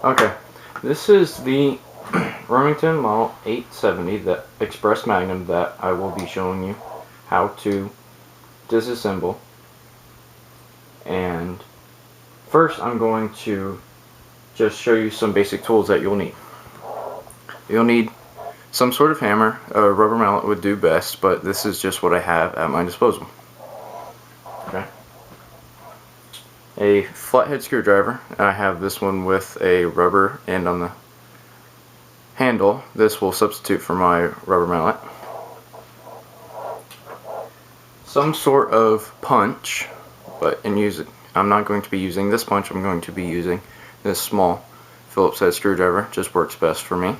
Okay, this is the Remington Model 870, the Express Magnum, that I will be showing you how to disassemble. And first I'm going to just show you some basic tools that you'll need. You'll need some sort of hammer. A rubber mallet would do best, but this is just what I have at my disposal. Okay. A flathead screwdriver. I have this one with a rubber end on the handle. This will substitute for my rubber mallet. Some sort of punch, but I'm not going to be using this punch. I'm going to be using this small Phillips head screwdriver. Just works best for me.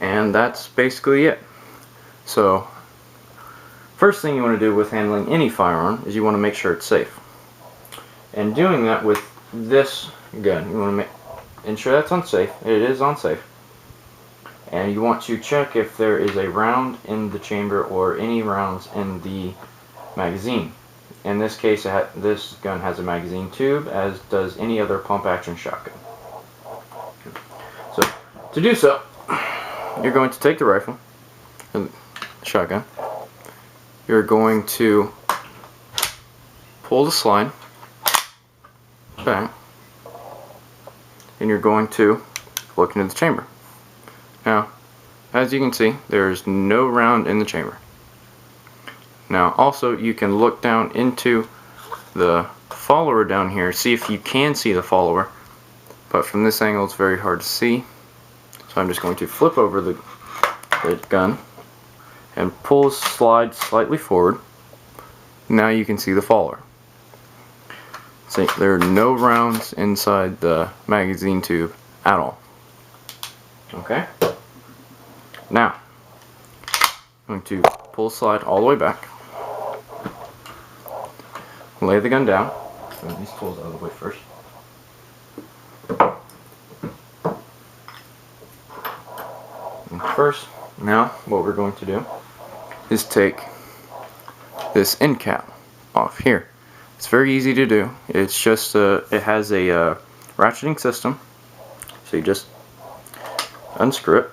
And that's basically it. So first thing you want to do with handling any firearm is you want to make sure it's safe. And doing that with this gun, you want to ensure that's unsafe. It is unsafe. And you want to check if there is a round in the chamber or any rounds in the magazine. In this case, this gun has a magazine tube, as does any other pump action shotgun. So to do so, you're going to take the rifle, the shotgun. You're going to pull the slide back, and you're going to look into the chamber. Now, as you can see, there's no round in the chamber. Now, also, you can look down into the follower down here, see if you can see the follower, but from this angle it's very hard to see. So I'm just going to flip over the gun and pull the slide slightly forward. Now you can see the follower. See, there are no rounds inside the magazine tube at all. Okay? Now, I'm going to pull the slide all the way back. Lay the gun down. Get these tools out of the way first. And first, now what we're going to do is take this end cap off here. It's very easy to do. It's just it has a ratcheting system. So you just unscrew it.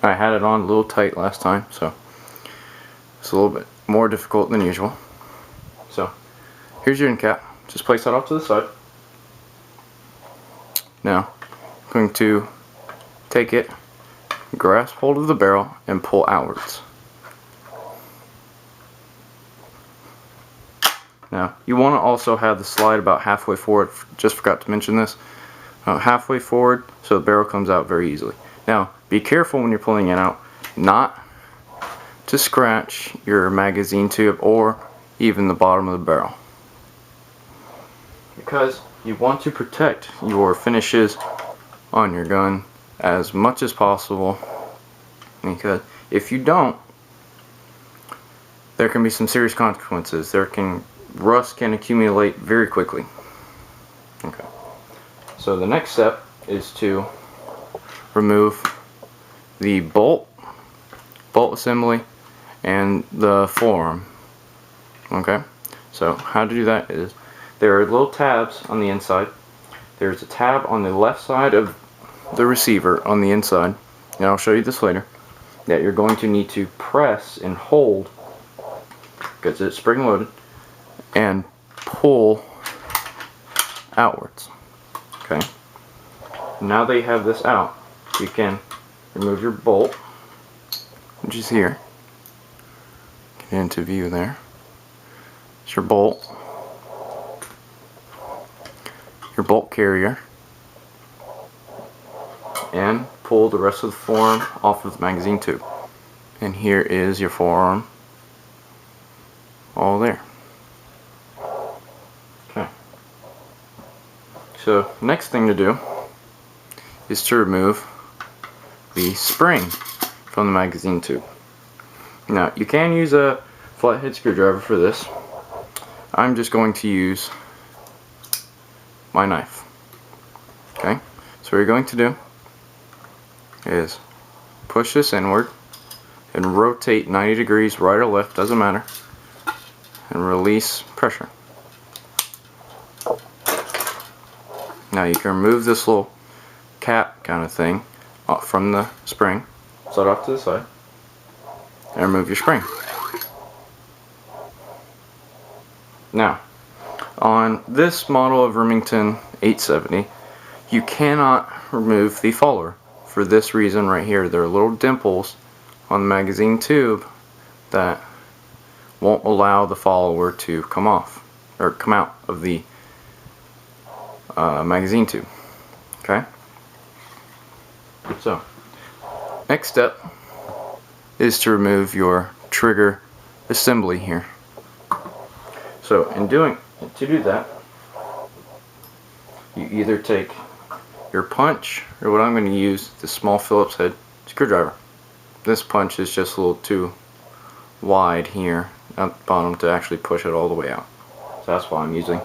I had it on a little tight last time, so it's a little bit more difficult than usual. So here's your end cap. Just place that off to the side. Now I'm going to take it, grasp hold of the barrel, and pull outwards. Now you want to also have the slide about halfway forward. Just forgot to mention this. Halfway forward so the barrel comes out very easily. Now be careful when you're pulling it out not to scratch your magazine tube or even the bottom of the barrel, because you want to protect your finishes on your gun as much as possible, because if you don't, there can be some serious consequences. Rust can accumulate very quickly. Okay. So the next step is to remove the bolt assembly, and the forearm. Okay, so how to do that is there are little tabs on the inside. There's a tab on the left side of the receiver on the inside, and I'll show you this later, that you're going to need to press and hold because it's spring loaded and pull outwards. Okay, now that you have this out, you can remove your bolt, which is here. Get into view there. It's your bolt carrier, and pull the rest of the forearm off of the magazine tube. And here is your forearm, all there. Okay. So next thing to do is to remove the spring from the magazine tube. Now you can use a flathead screwdriver for this. I'm just going to use my knife. Okay, so what you're going to do is push this inward and rotate 90 degrees right or left, doesn't matter, and release pressure. Now you can remove this little cap kind of thing from the spring, set it off to the side, and remove your spring. Now, on this model of Remington 870, you cannot remove the follower for this reason right here. There are little dimples on the magazine tube that won't allow the follower to come off or come out of the magazine tube. Okay? So, next step is to remove your trigger assembly here. So, to do that, you either take your punch, or what I'm going to use, the small Phillips head screwdriver. This punch is just a little too wide here at the bottom to actually push it all the way out. So that's why I'm using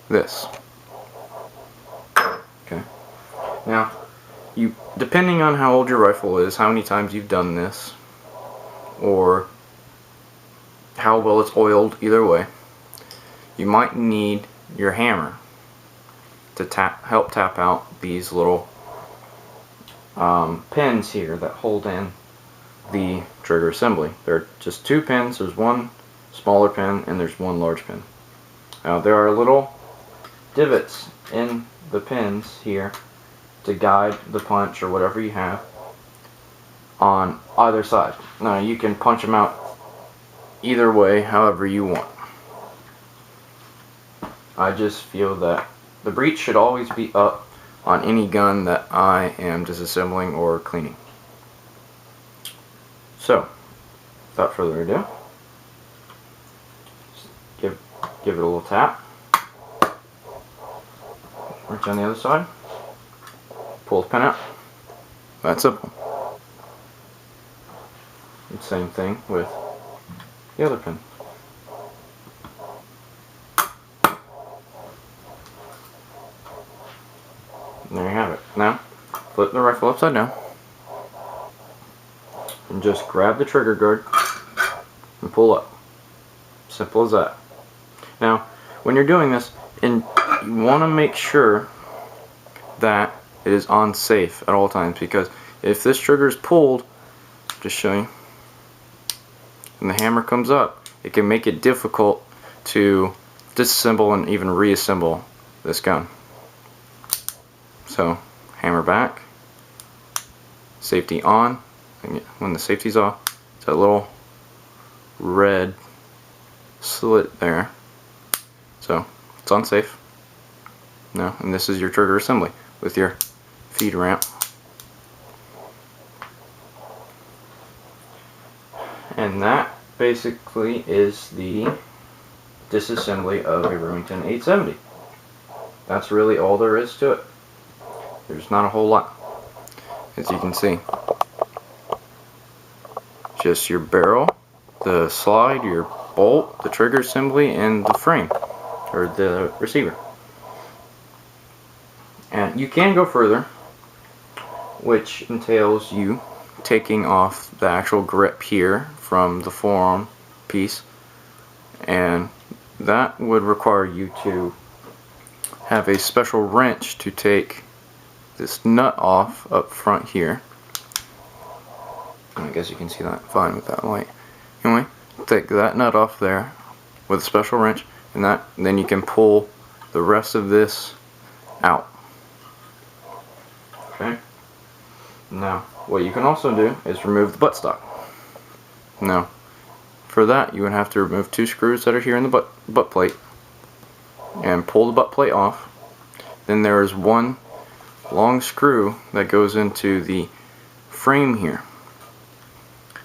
this. Okay. Now, depending on how old your rifle is, how many times you've done this, or how well it's oiled, either way, you might need your hammer to help tap out these little pins here that hold in the trigger assembly. There are just two pins. There's one smaller pin and there's one large pin. Now there are little divots in the pins here to guide the punch or whatever you have on either side. Now you can punch them out either way, however you want. I just feel that the breech should always be up on any gun that I am disassembling or cleaning. So, without further ado, give it a little tap. Reach on the other side. Pull the pin out. That's simple. And same thing with the other pin. And there you have it. Now, flip the rifle upside down and just grab the trigger guard and pull up. Simple as that. Now, when you're doing this, you want to make sure that it is on safe at all times, because if this trigger is pulled, just showing, and the hammer comes up, it can make it difficult to disassemble and even reassemble this gun. So, hammer back, safety on. When the safety's off, it's that little red slit there. So, it's unsafe. No, and this is your trigger assembly with your feed ramp. And that basically is the disassembly of a Remington 870. That's really all there is to it. There's not a whole lot, as you can see. Just your barrel, the slide, your bolt, the trigger assembly, and the frame, or the receiver. And you can go further, which entails you taking off the actual grip here from the forearm piece, and that would require you to have a special wrench to take this nut off up front here. I guess you can see that fine with that light. Anyway, take that nut off there with a special wrench, and then you can pull the rest of this out. Okay. Now, what you can also do is remove the buttstock. Now, for that, you would have to remove two screws that are here in the butt plate and pull the butt plate off. Then there is one long screw that goes into the frame here,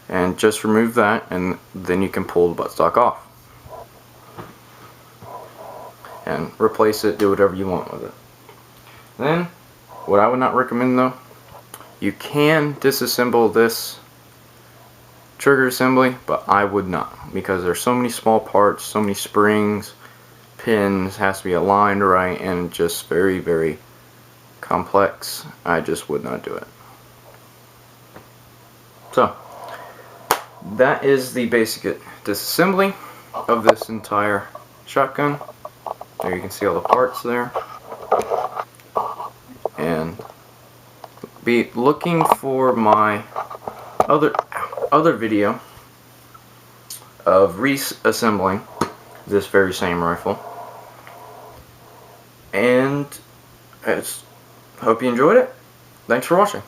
and just remove that, and then you can pull the buttstock off and replace it, do whatever you want with it. Then, what I would not recommend though, you can disassemble this trigger assembly, but I would not, because there's so many small parts, so many springs, pins, has to be aligned right, and just very, very complex. I just would not do it. that is the basic disassembly of this entire shotgun. There you can see all the parts there. And be looking for my other video of reassembling this very same rifle. And I hope you enjoyed it. Thanks for watching.